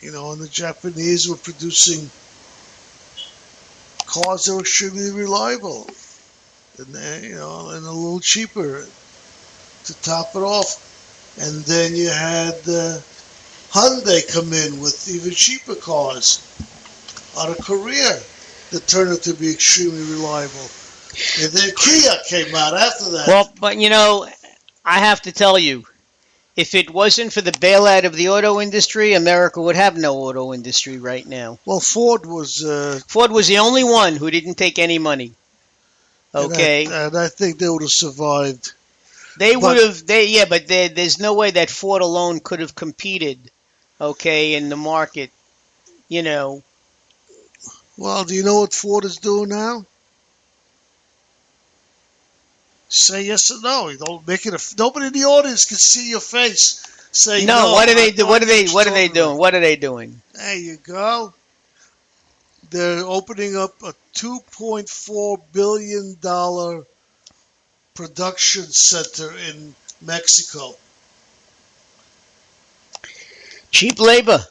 And the Japanese were producing cars that were extremely reliable, and a little cheaper to top it off. And then you had Hyundai come in with even cheaper cars out of Korea that turned out to be extremely reliable. And then Kia came out after that. Well, but I have to tell you, if it wasn't for the bailout of the auto industry, America would have no auto industry right now. Well, Ford was the only one who didn't take any money. Okay, and I think they would have survived. They would have. But there's no way that Ford alone could have competed. Okay, in the market, Well, do you know what Ford is doing now? Say yes or no. You don't make it. Nobody in the audience can see your face. Say no. What are they do? What are they doing? What are they doing? There you go. They're opening up a $2.4 billion production center in Mexico. Cheap labor.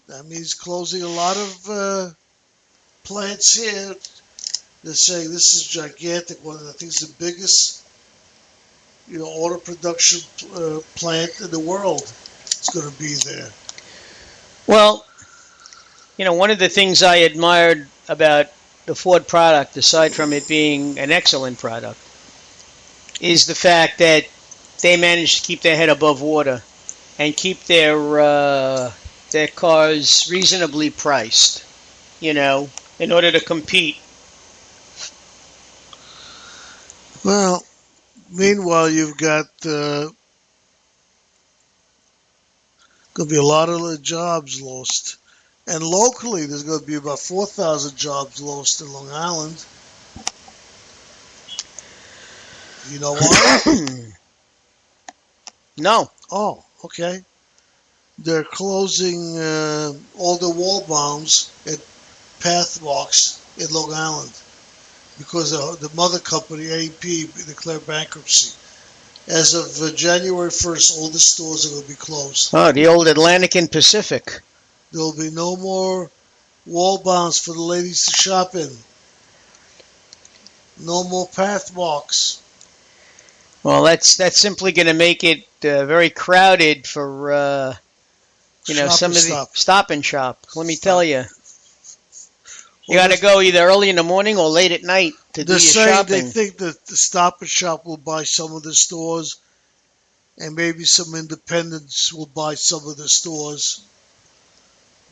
That means closing a lot of plants here. They're saying this is gigantic. One of the things, the biggest, auto production plant in the world is going to be there. Well, one of the things I admired about the Ford product, aside from it being an excellent product, is the fact that they managed to keep their head above water and keep their cars reasonably priced, in order to compete. Well, meanwhile, you've got going to be a lot of jobs lost. And locally, there's going to be about 4,000 jobs lost in Long Island. You know why? No. Oh, okay. They're closing all the wall bounds at Pathmarks in Long Island because the mother company, AEP, declared bankruptcy. As of January 1st, all the stores are going to be closed. Oh, the old Atlantic and Pacific. There will be no more wall bounds for the ladies to shop in. No more Pathmarks. Well, that's simply going to make it very crowded for some of the Stop and Shop. Let me tell you, you got to go either early in the morning or late at night to do your shopping. They think that the Stop and Shop will buy some of the stores, and maybe some independents will buy some of the stores.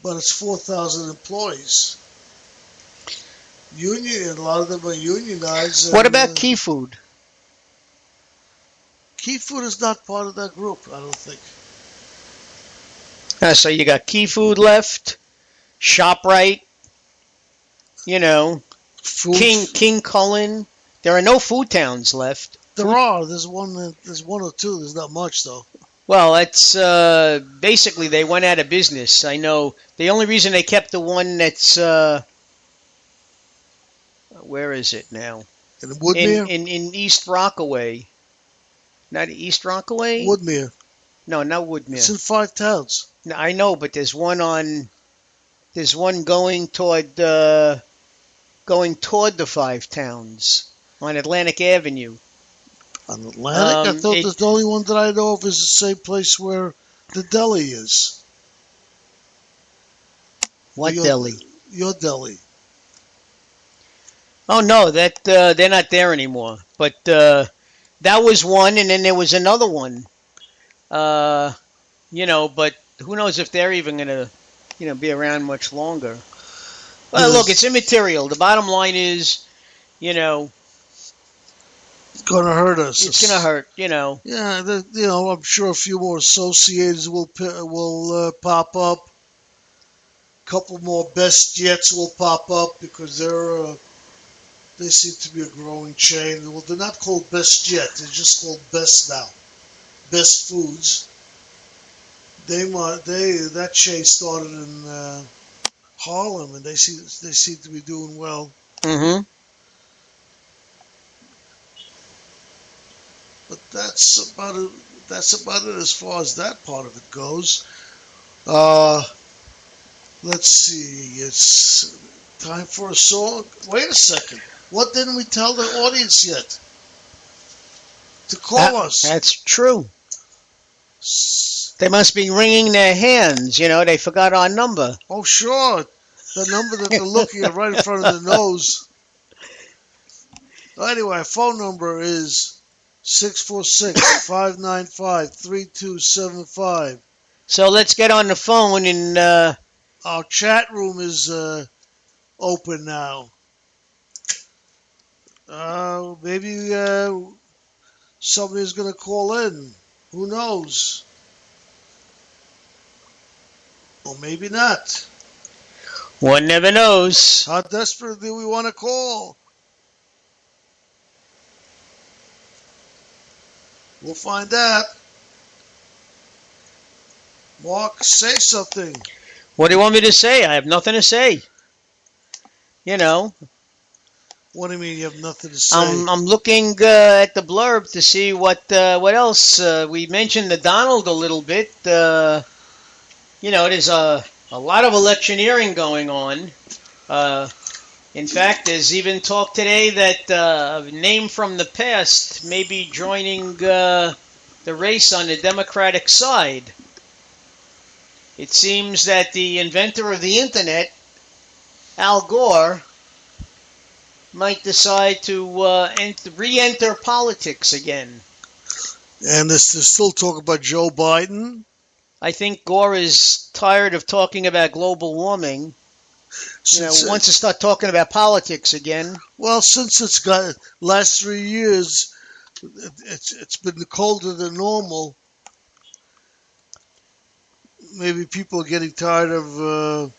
But it's 4,000 employees. A lot of them are unionized. What about Key Food? Key Food is not part of that group, I don't think. So you got Key Food left, ShopRite, King Cullen. There are no food towns left. There are. There's one or two. There's not much, though. Well, it's basically they went out of business. I know the only reason they kept the one that's where is it now? In Woodmere? In East Rockaway. Not East Rockaway? Woodmere. No, not Woodmere. It's in 5 towns. No, I know, but there's one going toward the 5 towns on Atlantic Avenue. On Atlantic? I thought the only one that I know of is the same place where the deli is. What deli? Your deli. Oh, no, that they're not there anymore. But that was one, and then there was another one. But who knows if they're even going to, be around much longer. Well, look, it's immaterial. The bottom line is, it's going to hurt us. It's going to hurt, Yeah, I'm sure a few more associators will pop up. A couple more Best Jets will pop up because they seem to be a growing chain. Well, they're not called Best Jet. They're just called Best now. Best Foods. That chain started in Harlem, and they seem to be doing well. Mm-hmm. But that's about it as far as that part of it goes. Uh, let's see. It's time for a song. Wait a second. What didn't we tell the audience yet? To call us. That's true. They must be wringing their hands. You know, they forgot our number. Oh, sure. The number that they're looking at right in front of the nose. Anyway, our phone number is 646-595-3275. So let's get on the phone and... Our chat room is open now. Maybe somebody's going to call in. Who knows? Or maybe not. One never knows. How desperate do we want to call? We'll find out. Mark, say something. What do you want me to say? I have nothing to say. You know. What do you mean you have nothing to say? I'm looking at the blurb to see what else. We mentioned the Donald a little bit. You know, there's a lot of electioneering going on. In fact, there's even talk today that a name from the past may be joining the race on the Democratic side. It seems that the inventor of the internet, Al Gore, might decide to re-enter politics again. And there's still talk about Joe Biden. I think Gore is tired of talking about global warming. Wants to start talking about politics again. Well, since it's got last 3 years, it's been colder than normal. Maybe people are getting tired of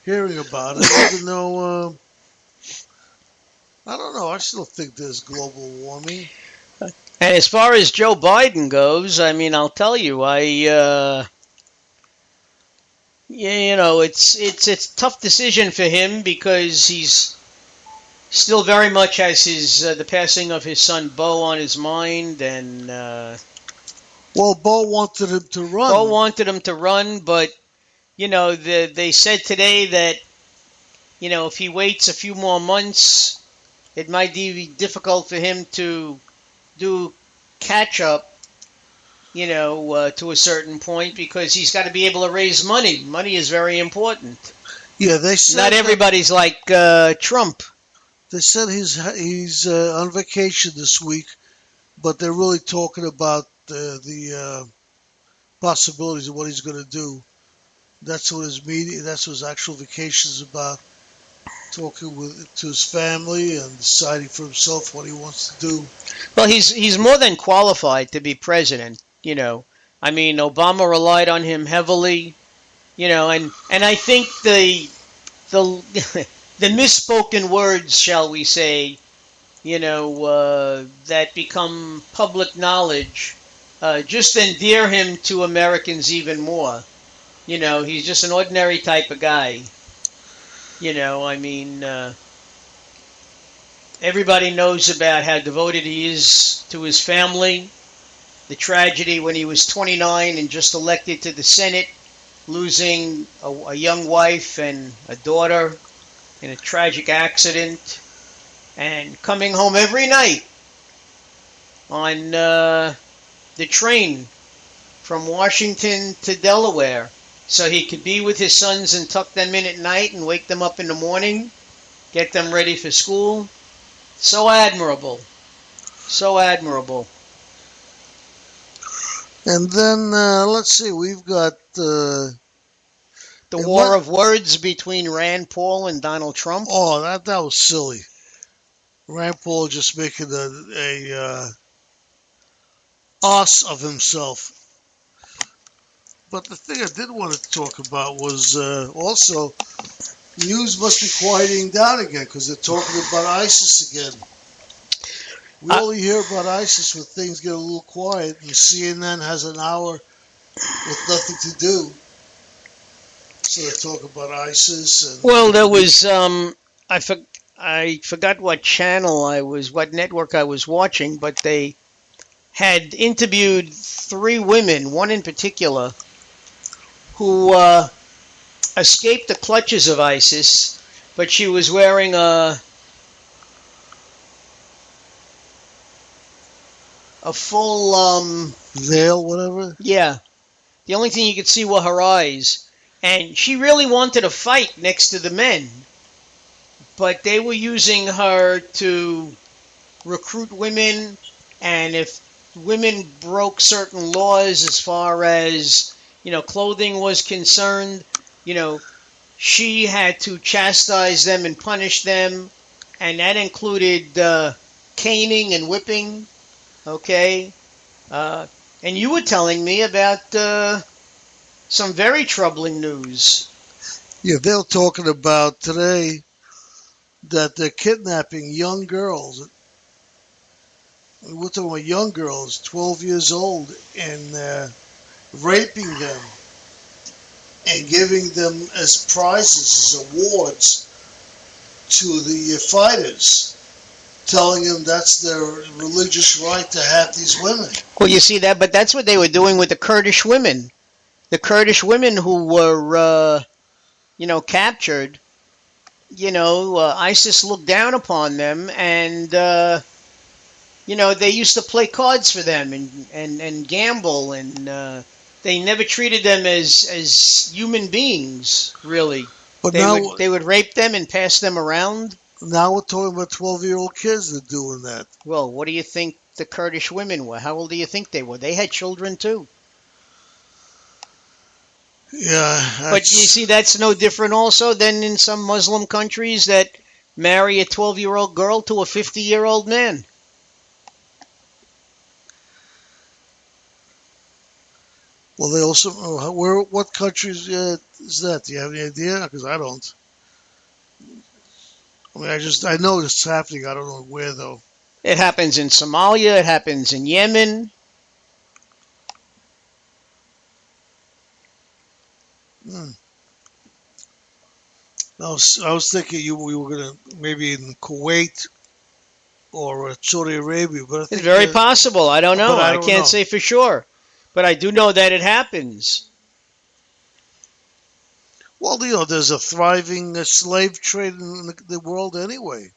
hearing about it, even though I don't know. I still think there's global warming. And as far as Joe Biden goes, I mean, I'll tell you, it's a tough decision for him because he's still very much has the passing of his son Beau on his mind, and well, Beau wanted him to run. Beau wanted him to run, but they said today that if he waits a few more months, it might be difficult for him to do catch up. To a certain point, because he's got to be able to raise money. Money is very important. Yeah, they said not everybody's like Trump. They said he's on vacation this week, but they're really talking about the possibilities of what he's going to do. That's what his meeting. That's what his actual vacation is about. Talking to his family and deciding for himself what he wants to do. Well, he's more than qualified to be president. I mean, Obama relied on him heavily, and I think the misspoken words, shall we say, that become public knowledge, just endear him to Americans even more. He's just an ordinary type of guy. I mean, everybody knows about how devoted he is to his family. The tragedy when he was 29 and just elected to the Senate, losing a young wife and a daughter in a tragic accident, and coming home every night on the train from Washington to Delaware so he could be with his sons and tuck them in at night and wake them up in the morning, get them ready for school. So admirable. So admirable. And then, let's see, we've got... the war of words between Rand Paul and Donald Trump. Oh, that was silly. Rand Paul just making a ass of himself. But the thing I did want to talk about was also, news must be quieting down again because they're talking about ISIS again. We only hear about ISIS when things get a little quiet, and CNN has an hour with nothing to do. So they talk about ISIS. And well, there was I forgot what what network I was watching, but they had interviewed 3 women, one in particular, who escaped the clutches of ISIS, but she was wearing a full veil, whatever. yeah. The only thing you could see were her eyes, and she really wanted to fight next to the men, but they were using her to recruit women, and if women broke certain laws as far as, clothing was concerned, she had to chastise them and punish them, and that included caning and whipping. Okay, and you were telling me about some very troubling news. Yeah, they're talking about today that they're kidnapping young girls. We're talking about young girls, 12 years old, and raping them and giving them as prizes, as awards to the fighters, telling them that's their religious right to have these women. Well, you see that, but that's what they were doing with the Kurdish women. The Kurdish women who were, captured, ISIS looked down upon them, and, they used to play cards for them and gamble, and they never treated them as human beings, really. But they would rape them and pass them around. Now we're talking about 12-year-old kids that are doing that. Well, what do you think the Kurdish women were? How old do you think they were? They had children too. Yeah. But you see, that's no different also than in some Muslim countries that marry a 12-year-old girl to a 50-year-old man. Well, they also, what countries is that? Do you have any idea? Because I don't. I mean, I know it's happening. I don't know where, though. It happens in Somalia. It happens in Yemen. I was thinking we were going to maybe in Kuwait or Saudi Arabia, but I think it's very possible. I don't know. I can't know. say for sure, but I do know that it happens. Well, there's a thriving slave trade in the world anyway.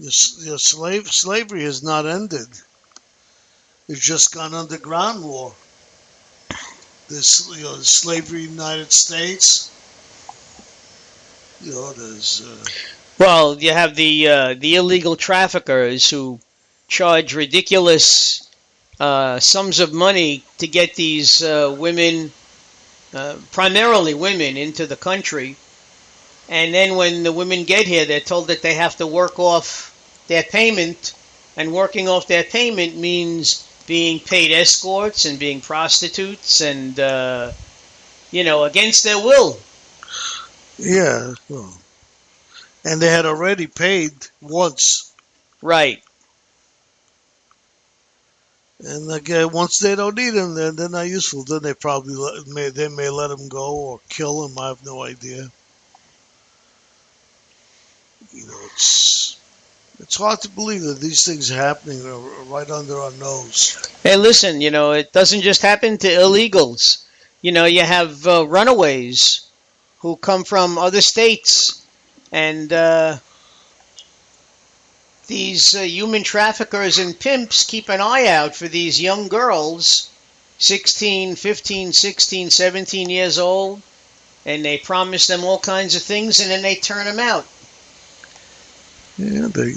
Slavery has not ended. It's just gone underground more. There's slavery in the United States. There's. Well, you have the illegal traffickers who charge ridiculous sums of money to get these women, primarily women, into the country. And then when the women get here, they're told that they have to work off their payment. And working off their payment means being paid escorts and being prostitutes and, against their will. Yeah. Well, and they had already paid once. Right. And again, once they don't need them, then they're not useful. Then they probably may let them go or kill them. I have no idea. It's hard to believe that these things are happening right under our nose. Hey, listen, it doesn't just happen to illegals. You have runaways who come from other states, and these human traffickers and pimps keep an eye out for these young girls, 16, 15, 16, 17 years old, and they promise them all kinds of things, and then they turn them out. Yeah, they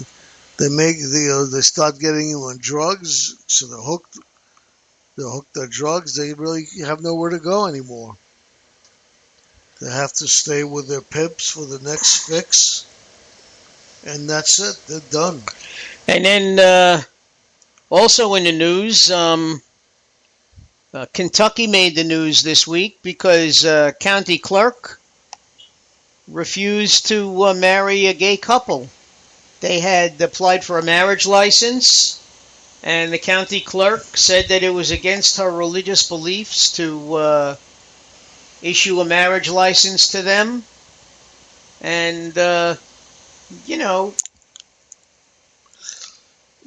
start getting you on drugs, so they're hooked. They're hooked on drugs. They really have nowhere to go anymore. They have to stay with their pimps for the next fix, and that's it. They're done. And then also in the news, Kentucky made the news this week because county clerk refused to marry a gay couple. They had applied for a marriage license, and the county clerk said that it was against her religious beliefs to issue a marriage license to them. And,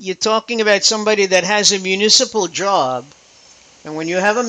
you're talking about somebody that has a municipal job, and when you have a